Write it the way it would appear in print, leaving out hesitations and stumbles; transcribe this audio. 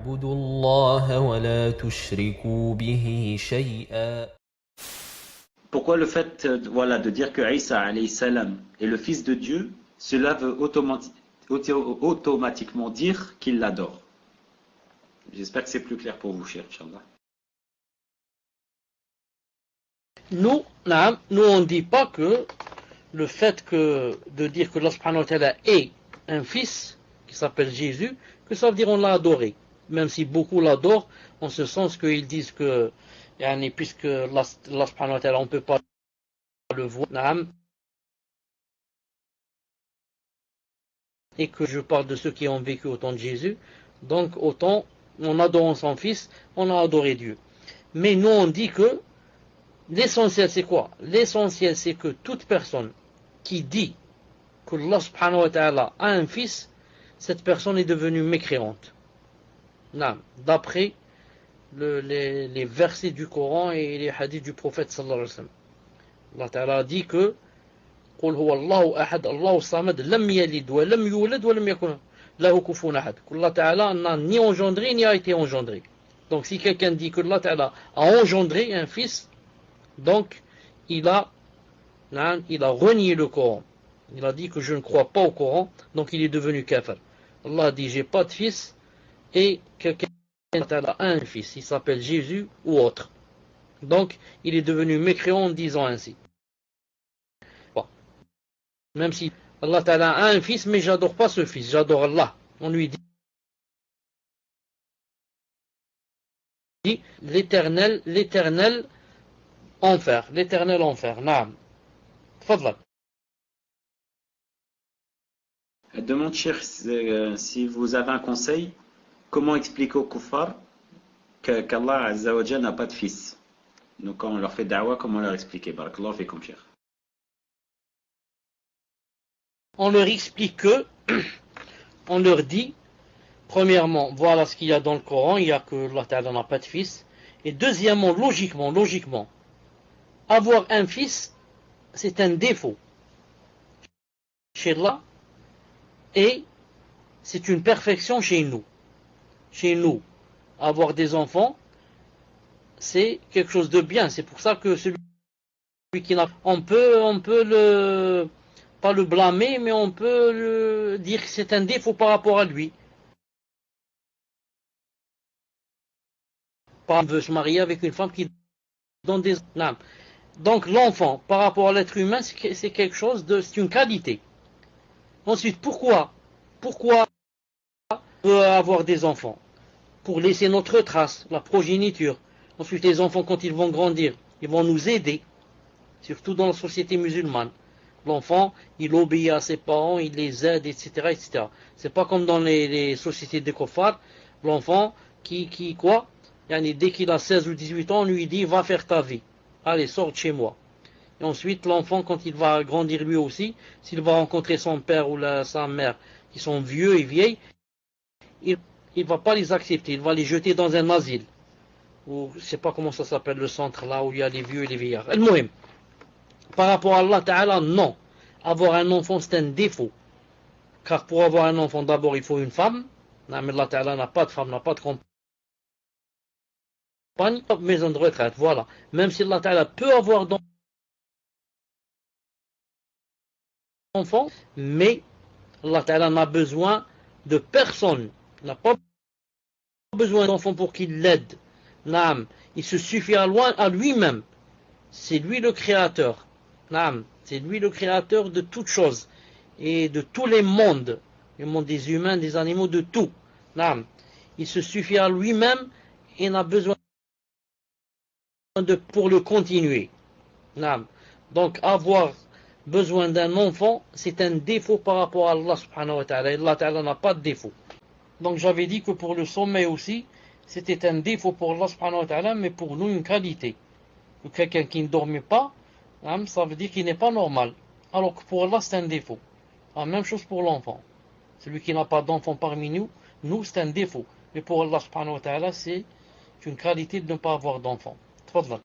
اعبدوا الله ولا تشركوا به شيئا. Pourquoi le fait de dire que Isa alayhi salam est le fils de Dieu, cela veut automatiquement dire qu'il l'adore. J'espère que c'est plus clair pour vous, cher Inch'Allah. Nous, on ne dit pas que le fait de dire que Allah subhanahu wa ta'ala est un fils qui s'appelle Jésus, que ça veut dire on l'a adoré. Même si beaucoup l'adorent, en ce sens qu'ils disent que, puisque Allah subhanahu wa ta'ala, on ne peut pas le voir, et que je parle de ceux qui ont vécu au temps de Jésus, donc autant, en adorant son fils, on a adoré Dieu. Mais nous on dit que l'essentiel c'est quoi? L'essentiel c'est que toute personne qui dit que Allah subhanahu wa ta'ala a un fils, cette personne est devenue mécréante. D'après les versets du Coran et les hadiths du prophète sallallahu alayhi wa sallam. Allah ta'ala dit que قل هو الله أحد الله الصمد لم يلد ولم يولد ولم يكن له كفوا أحد. Allah ta'ala n'a ni engendré ni a été engendré. Donc si quelqu'un dit que Allah ta'ala a engendré un fils, donc il a renié le Coran. Il a dit que je ne crois pas au Coran, donc il est devenu kafir. Allah a dit j'ai pas de fils, et quelqu'un a un fils, il s'appelle Jésus ou autre. Donc il est devenu mécréant en disant ainsi. Même si Allah Ta'ala a un fils, mais j'adore pas ce fils, j'adore Allah. On lui dit l'éternel enfer, Naam. Tfadlal. Demande, cher, si vous avez un conseil, comment expliquer aux kuffar qu'Allah Azza wa Jalla n'a pas de fils? Donc quand on leur fait da'wa, comment leur expliquer? Barakallahu fikum, cher. On leur explique que, on leur dit, premièrement, voilà ce qu'il y a dans le Coran, il y a que Allah Ta'ala n'a pas de fils. Et deuxièmement, logiquement, avoir un fils, c'est un défaut chez Allah, et c'est une perfection chez nous. Chez nous, avoir des enfants, c'est quelque chose de bien. C'est pour ça que celui qui n'a, on peut pas le blâmer, mais on peut dire que c'est un défaut par rapport à lui. On veut se marier avec une femme qui donne des âmes. Donc l'enfant, par rapport à l'être humain, c'est quelque chose c'est une qualité. Ensuite, pourquoi on veut avoir des enfants? Pour laisser notre trace, la progéniture. Ensuite, les enfants, quand ils vont grandir, ils vont nous aider, surtout dans la société musulmane. L'enfant, il obéit à ses parents, il les aide, etc., etc. C'est pas comme dans les sociétés de kuffar. L'enfant qui dès qu'il a 16 ou 18 ans, on lui dit va faire ta vie. Allez, sors de chez moi. Et ensuite, l'enfant, quand il va grandir lui aussi, s'il va rencontrer son père ou sa mère, qui sont vieux et vieilles, il ne va pas les accepter, il va les jeter dans un asile. Ou je ne sais pas comment ça s'appelle, le centre là où il y a les vieux et les vieillards. Al-Muhim. Par rapport à Allah Ta'ala, non. Avoir un enfant, c'est un défaut. Car pour avoir un enfant, d'abord, il faut une femme. Mais Allah Ta'ala n'a pas de femme, n'a pas de compagne. Maison de retraite, voilà. Même si Allah Ta'ala peut avoir d'enfants, mais Allah Ta'ala n'a besoin de personne. Il n'a pas besoin d'enfants pour qu'il l'aide. Il se suffit à lui-même. C'est lui le créateur. C'est lui le créateur de toutes choses et de tous les mondes, le monde des humains, des animaux, de tout. Il se suffit à lui-même et n'a besoin pour le continuer. Donc avoir besoin d'un enfant, c'est un défaut par rapport à Allah subhanahu wa ta'ala. Allah ta'ala n'a pas de défaut. Donc j'avais dit que pour le sommeil aussi, c'était un défaut pour Allah subhanahu wa ta'ala, mais pour nous une qualité. Quelqu'un qui ne dormait pas, ça veut dire qu'il n'est pas normal. Alors que pour Allah, c'est un défaut. La même chose pour l'enfant. Celui qui n'a pas d'enfant parmi nous, c'est un défaut. Mais pour Allah subhanahu wa ta'ala, c'est une qualité de ne pas avoir d'enfant. Tfadlal.